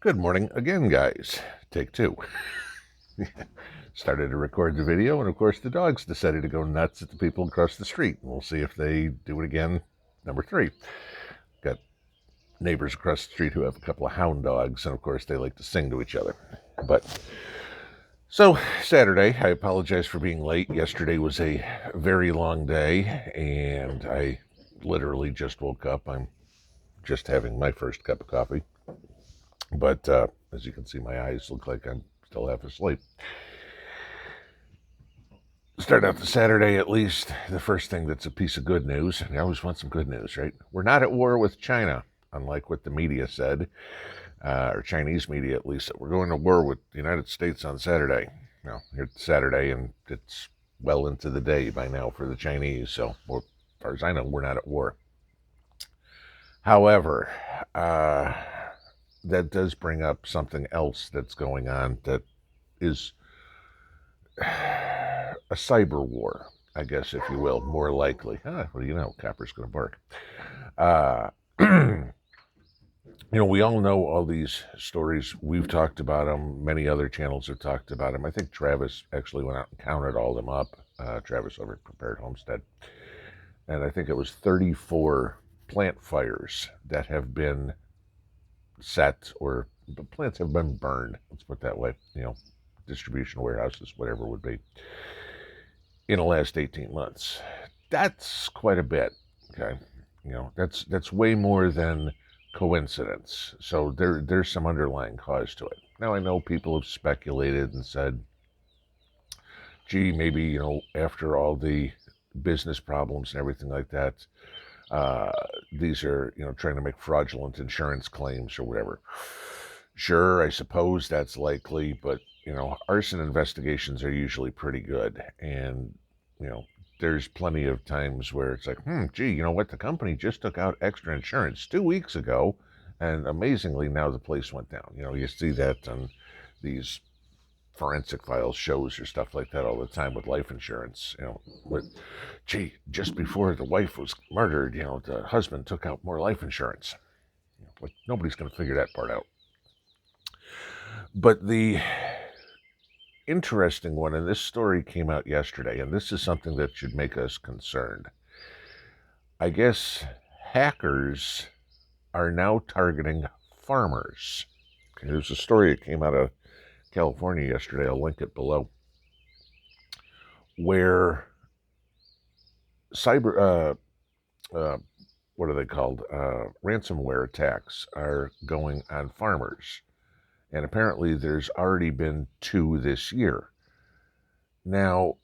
Good morning again, guys. Take two. Started to record the video, and of course, the dogs decided to go nuts at the people across the street. We'll see if they do it again. Number three. Got neighbors across the street who have a couple of hound dogs, and of course, they like to sing to each other. But so, Saturday, I apologize for being late. Yesterday was a very long day, and I literally just woke up. I'm just having my first cup of coffee. But as you can see, my eyes look like I'm still half asleep. Start out the Saturday, at least, the first thing that's a piece of good news. I always want some good news, right? We're not at war with China, unlike what the media said, or Chinese media at least, that we're going to war with the United States on Saturday. Now, it's Saturday, and it's well into the day by now for the Chinese, so as far as I know, we're not at war. However, that does bring up something else that's going on that is a cyber war, I guess, if you will, more likely. What do you know? Copper's going to bark. We all know all these stories. We've talked about them. Many other channels have talked about them. I think Travis actually went out and counted all them up. Travis over at Prepared Homestead. And I think it was 34 plant fires that have been set, or the plants have been burned. Let's put it that way. Distribution warehouses, whatever it would be, in the last 18 months. That's quite a bit. Okay. That's way more than coincidence. So there's some underlying cause to it. Now, I know people have speculated and said, gee, maybe, after all the business problems and everything like that, these are, trying to make fraudulent insurance claims or whatever. Sure, I suppose that's likely, but, arson investigations are usually pretty good. And, there's plenty of times where it's like, gee, you know what? The company just took out extra insurance 2 weeks ago, and amazingly, now the place went down. You see that on these forensic files shows or stuff like that all the time with life insurance. Gee, just before the wife was murdered, the husband took out more life insurance. But nobody's going to figure that part out. But the interesting one, and this story came out yesterday, and this is something that should make us concerned. I guess hackers are now targeting farmers. There's a story that came out of California yesterday, I'll link it below, where what are they called? Ransomware attacks are going on farmers. And apparently there's already been 2 this year. Now,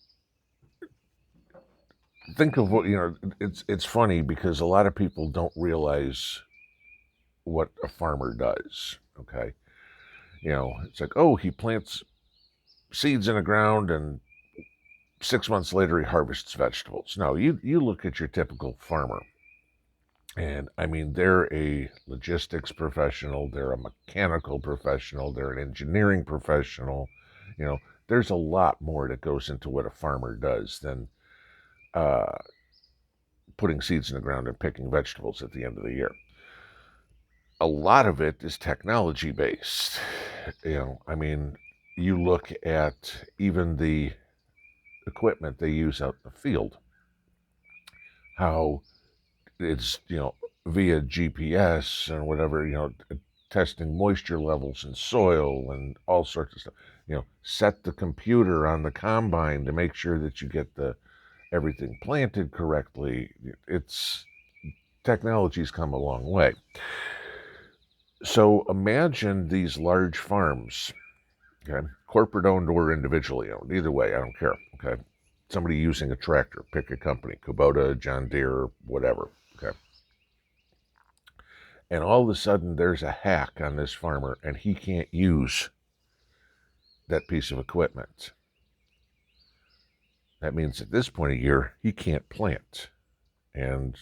think of what, it's funny because a lot of people don't realize what a farmer does, okay? It's like, oh, he plants seeds in the ground and 6 months later he harvests vegetables. No, you look at your typical farmer, and I mean, they're a logistics professional, they're a mechanical professional, they're an engineering professional. There's a lot more that goes into what a farmer does than putting seeds in the ground and picking vegetables at the end of the year. A lot of it is technology based. I mean, you look at even the equipment they use out in the field, how it's, via GPS and whatever, testing moisture levels in soil and all sorts of stuff. Set the computer on the combine to make sure that you get everything planted correctly. Technology's come a long way. So imagine these large farms, okay, corporate owned or individually owned, either way, I don't care, okay? Somebody using a tractor, pick a company, Kubota, John Deere, whatever, okay? And all of a sudden there's a hack on this farmer and he can't use that piece of equipment. That means at this point of year, he can't plant. And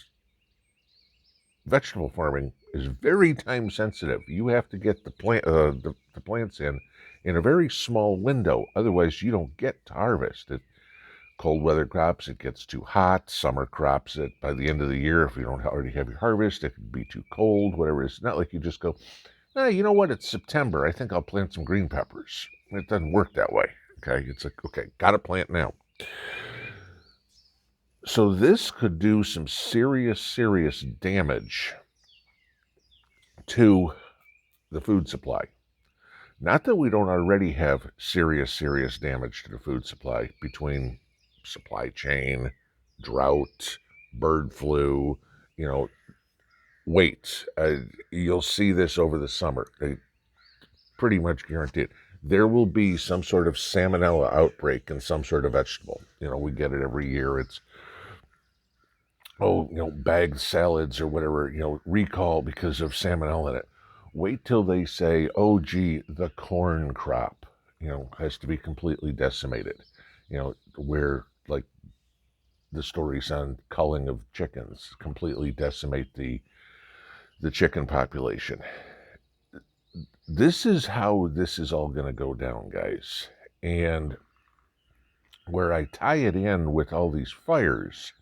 vegetable farming is very time sensitive. You have to get the plants in a very small window. Otherwise, you don't get to harvest. Cold weather crops, it gets too hot. Summer crops, by the end of the year, if you don't already have your harvest, it could be too cold, whatever. It's not like you just go, You know what? It's September. I think I'll plant some green peppers. It doesn't work that way. Okay. It's like, okay, got to plant now. So this could do some serious, serious damage to the food supply. Not that we don't already have serious, serious damage to the food supply between supply chain, drought, bird flu, you know, wait. You'll see this over the summer. They pretty much guarantee it. There will be some sort of salmonella outbreak in some sort of vegetable. We get it every year. It's, bagged salads or whatever, recall because of salmonella in it. Wait till they say, oh, gee, the corn crop, has to be completely decimated, where like the stories on culling of chickens completely decimate the chicken population. This is how this is all going to go down, guys. And where I tie it in with all these fires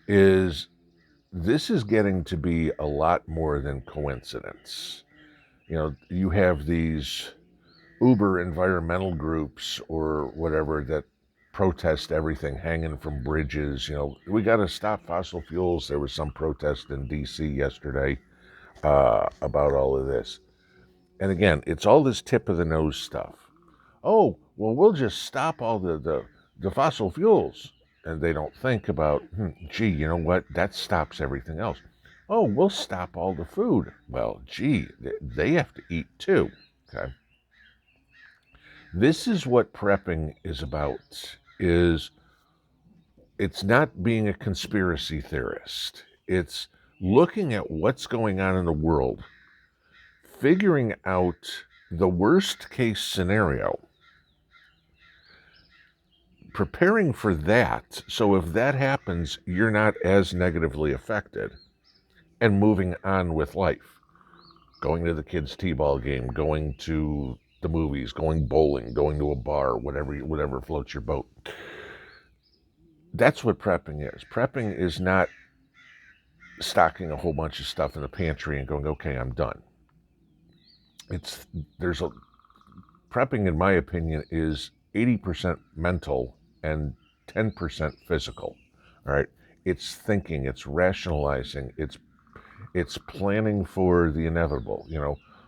is this is getting to be a lot more than coincidence. You have these uber environmental groups or whatever that protest everything hanging from bridges. We got to stop fossil fuels. There was some protest in D.C. yesterday about all of this. And again, it's all this tip of the nose stuff. Oh, well, we'll just stop all the fossil fuels. And they don't think about, gee, you know what? That stops everything else. Oh, we'll stop all the food. Well, gee, they have to eat too. Okay. This is what prepping is about. It's not being a conspiracy theorist. It's looking at what's going on in the world, figuring out the worst case scenario, preparing for that, so if that happens, you're not as negatively affected, and moving on with life. Going to the kids' t-ball game, going to the movies, going bowling, going to a bar, whatever floats your boat. That's what prepping is. Prepping is not stocking a whole bunch of stuff in the pantry and going, okay, I'm done. Prepping, in my opinion, is 80% mental and 10% physical. All right. It's thinking, it's rationalizing, it's planning for the inevitable,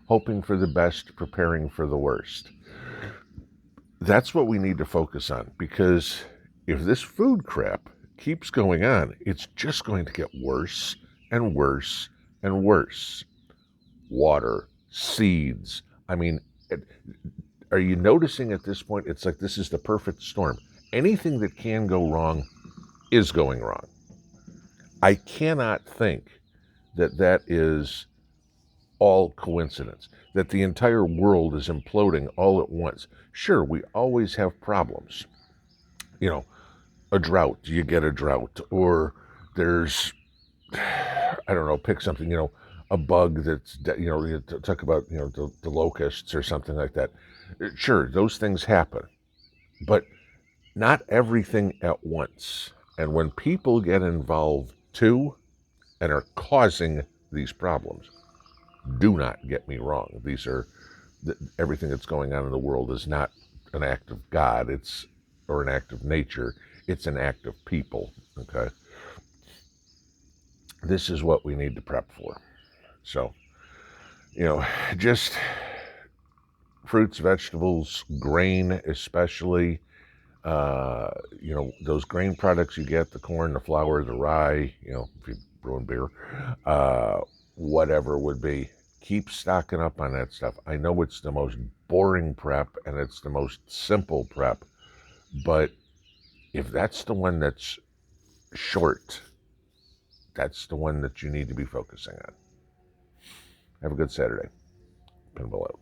hoping for the best, preparing for the worst. That's what we need to focus on, because if this food crap keeps going on, it's just going to get worse and worse and worse. Water, seeds. I mean, are you noticing at this point, it's like this is the perfect storm. Anything that can go wrong is going wrong. I cannot think that is all coincidence, that the entire world is imploding all at once. Sure, we always have problems. A drought, you get a drought, or there's, I don't know, pick something, a bug that's, you talk about, the locusts or something like that. Sure, those things happen, but not everything at once. And when people get involved too and are causing these problems, do not get me wrong. Everything that's going on in the world is not an act of God, or an act of nature. It's an act of people, okay? This is what we need to prep for. So, just fruits, vegetables, grain especially, those grain products you get, the corn, the flour, the rye, if you're brewing beer, whatever would be, keep stocking up on that stuff. I know it's the most boring prep and it's the most simple prep, but if that's the one that's short, that's the one that you need to be focusing on. Have a good Saturday. Pinball out.